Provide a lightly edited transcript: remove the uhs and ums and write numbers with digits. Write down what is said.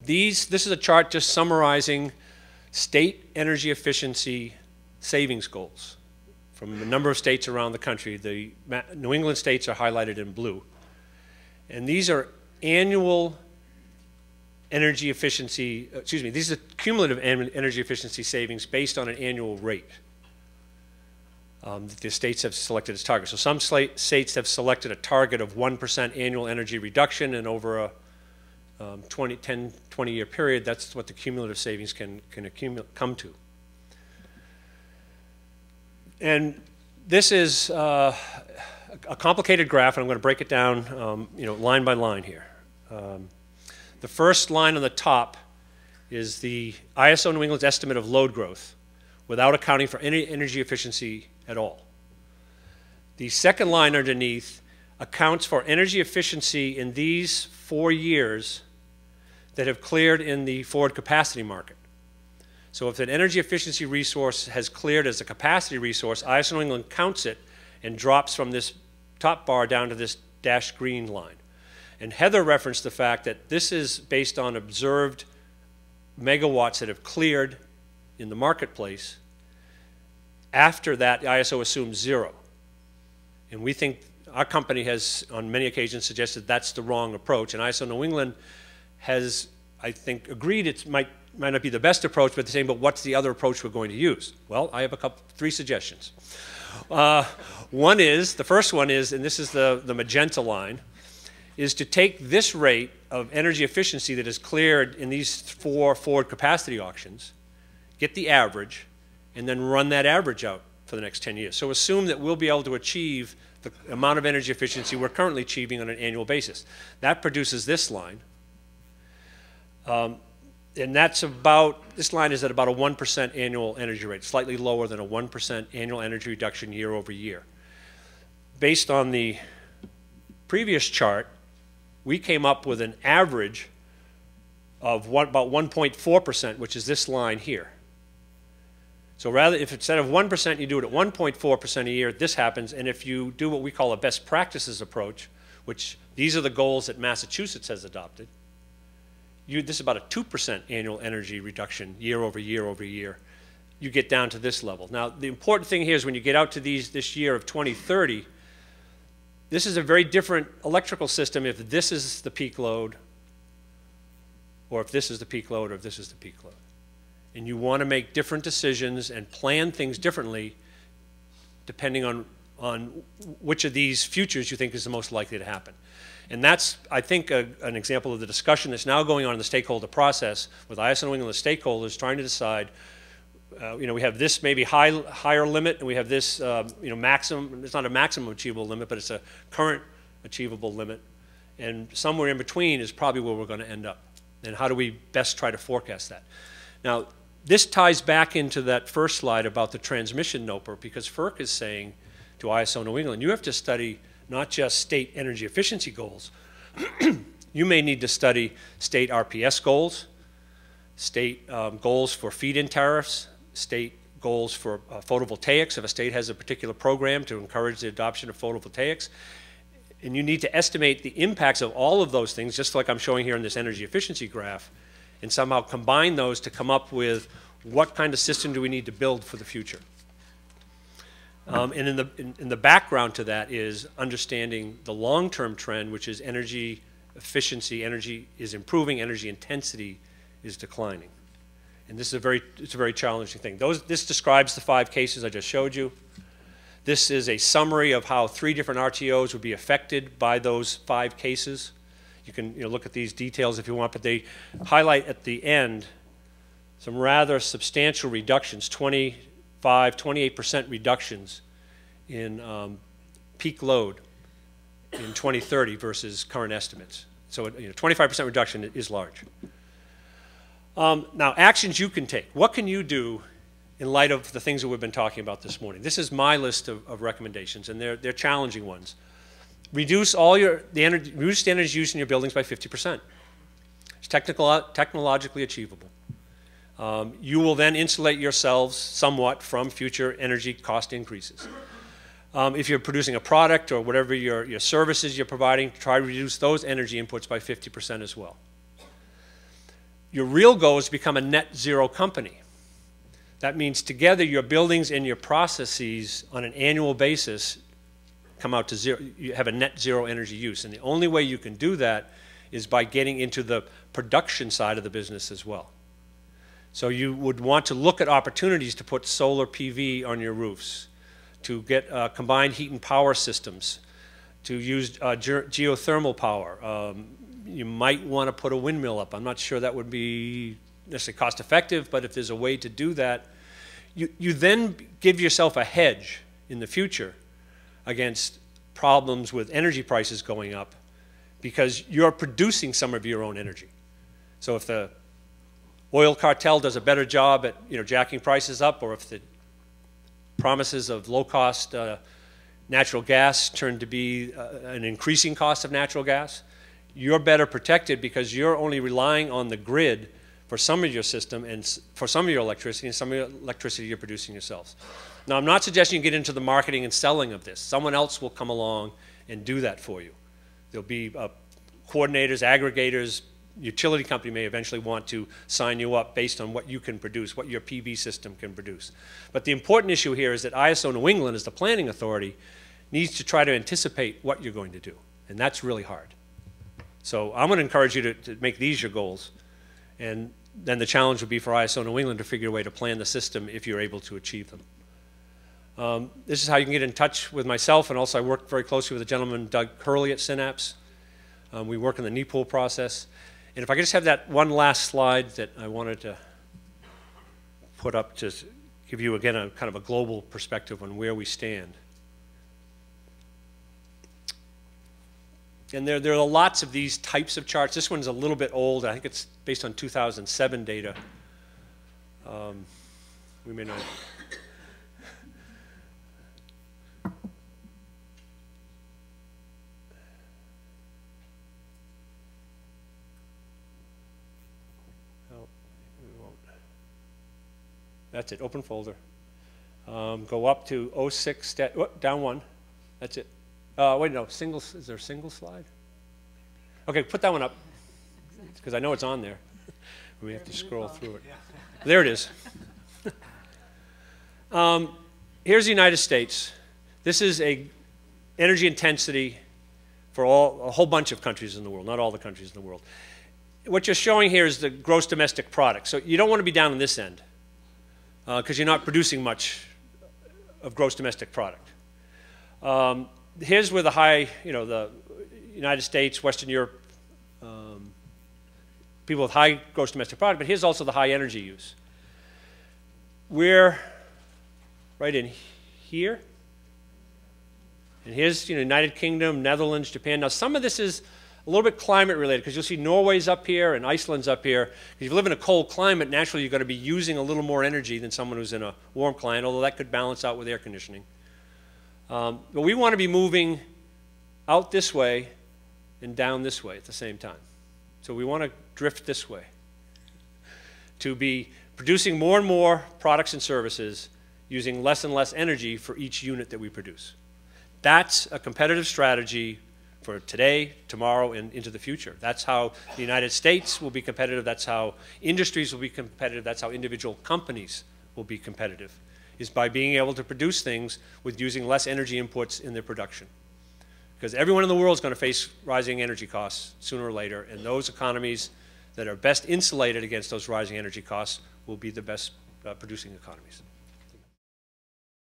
This is a chart just summarizing state energy efficiency savings goals from a number of states around the country. The New England states are highlighted in blue. And these are annual energy efficiency, these are cumulative energy efficiency savings based on an annual rate that the states have selected as target. So some states have selected a target of 1% annual energy reduction, and over a 10, 20-year period, that's what the cumulative savings can come to. And this is a complicated graph, and I'm going to break it down line by line here. The first line on the top is the ISO New England's estimate of load growth without accounting for any energy efficiency at all. The second line underneath accounts for energy efficiency in these 4 years that have cleared in the forward capacity market. So if an energy efficiency resource has cleared as a capacity resource, ISO New England counts it and drops from this top bar down to this dashed green line. And Heather referenced the fact that this is based on observed megawatts that have cleared in the marketplace. After that, the ISO assumes 0. And we think our company has, on many occasions, suggested that's the wrong approach. And ISO New England has, I think, agreed it might not be the best approach, but they're saying, but what's the other approach we're going to use? Well, I have three suggestions. The first one is, and this is the magenta line, is to take this rate of energy efficiency that is cleared in these 4 forward capacity auctions, get the average, and then run that average out for the next 10 years. So assume that we'll be able to achieve the amount of energy efficiency we're currently achieving on an annual basis. That produces this line. And that's this line is at about a 1% annual energy rate, slightly lower than a 1% annual energy reduction year over year. Based on the previous chart, we came up with an average of about 1.4%, which is this line here. So rather, if instead of 1%, you do it at 1.4% a year, this happens. And if you do what we call a best practices approach, which these are the goals that Massachusetts has adopted, this is about a 2% annual energy reduction year over year over year. You get down to this level. Now, the important thing here is when you get out to this year of 2030, this is a very different electrical system if this is the peak load, or if this is the peak load, or if this is the peak load. And you want to make different decisions and plan things differently depending on which of these futures you think is the most likely to happen. And that's, I think, an example of the discussion that's now going on in the stakeholder process with ISO New England stakeholders trying to decide, we have this maybe higher limit, and we have this maximum. It's not a maximum achievable limit, but it's a current achievable limit. And somewhere in between is probably where we're going to end up. And how do we best try to forecast that? Now, this ties back into that first slide about the transmission NOPR, because FERC is saying to ISO New England, you have to study not just state energy efficiency goals. You may need to study state RPS goals, state goals for feed-in tariffs, state goals for photovoltaics, if a state has a particular program to encourage the adoption of photovoltaics. And you need to estimate the impacts of all of those things, just like I'm showing here in this energy efficiency graph, and somehow combine those to come up with what kind of system do we need to build for the future. And in the background to that is understanding the long-term trend, which is energy efficiency. Energy is improving, energy intensity is declining. And this is it's a very challenging thing. This describes the 5 cases I just showed you. This is a summary of how 3 different RTOs would be affected by those 5 cases. You can look at these details if you want, but they highlight at the end some rather substantial reductions, 28% reductions in peak load in 2030 versus current estimates. So 25% reduction is large. Now, actions you can take. What can you do in light of the things that we've been talking about this morning? This is my list of recommendations, and they're challenging ones. Reduce the energy use in your buildings by 50%. It's technologically achievable. You will then insulate yourselves somewhat from future energy cost increases. If you're producing a product or whatever your services you're providing, try to reduce those energy inputs by 50% as well. Your real goal is to become a net zero company. That means together your buildings and your processes on an annual basis come out to zero. You have a net zero energy use. And the only way you can do that is by getting into the production side of the business as well. So you would want to look at opportunities to put solar PV on your roofs, to get combined heat and power systems, to use geothermal power. You might want to put a windmill up. I'm not sure that would be necessarily cost effective, but if there's a way to do that, you then give yourself a hedge in the future against problems with energy prices going up because you're producing some of your own energy. So if the oil cartel does a better job at jacking prices up, or if the promises of low-cost natural gas turn to be an increasing cost of natural gas, you're better protected because you're only relying on the grid for some of your system and for some of your electricity, and some of your electricity you're producing yourselves. Now, I'm not suggesting you get into the marketing and selling of this. Someone else will come along and do that for you. There'll be coordinators, aggregators. Utility company may eventually want to sign you up based on what you can produce, what your PV system can produce. But the important issue here is that ISO New England, as the planning authority, needs to try to anticipate what you're going to do. And that's really hard. So I'm going to encourage you to make these your goals. And then the challenge would be for ISO New England to figure a way to plan the system if you're able to achieve them. This is how you can get in touch with myself, and also I work very closely with a gentleman, Doug Hurley at Synapse. We work in the NEPOOL process. And if I could just have that one last slide that I wanted to put up to give you, again, a kind of a global perspective on where we stand. And there are lots of these types of charts. This one's a little bit old. I think it's based on 2007 data. We may not. Oh, we won't. That's it. Open folder. Go up to 06. Down one. That's it. Wait, no, single, is there a single slide? Okay, put that one up, because I know it's on there. We have to scroll through it. There it is. Here's the United States. This is a energy intensity for a whole bunch of countries in the world, not all the countries in the world. What you're showing here is the gross domestic product. So you don't want to be down on this end, because you're not producing much of gross domestic product. Here's where the high, the United States, Western Europe, people with high gross domestic product, but here's also the high energy use. We're right in here. And here's United Kingdom, Netherlands, Japan. Now some of this is a little bit climate related, because you'll see Norway's up here and Iceland's up here. If you live in a cold climate, naturally you're going to be using a little more energy than someone who's in a warm climate, although that could balance out with air conditioning. But we want to be moving out this way and down this way at the same time. So we want to drift this way to be producing more and more products and services using less and less energy for each unit that we produce. That's a competitive strategy for today, tomorrow, and into the future. That's how the United States will be competitive. That's how industries will be competitive. That's how individual companies will be competitive, is by being able to produce things with using less energy inputs in their production. Because everyone in the world is going to face rising energy costs sooner or later, and those economies that are best insulated against those rising energy costs will be the best producing economies.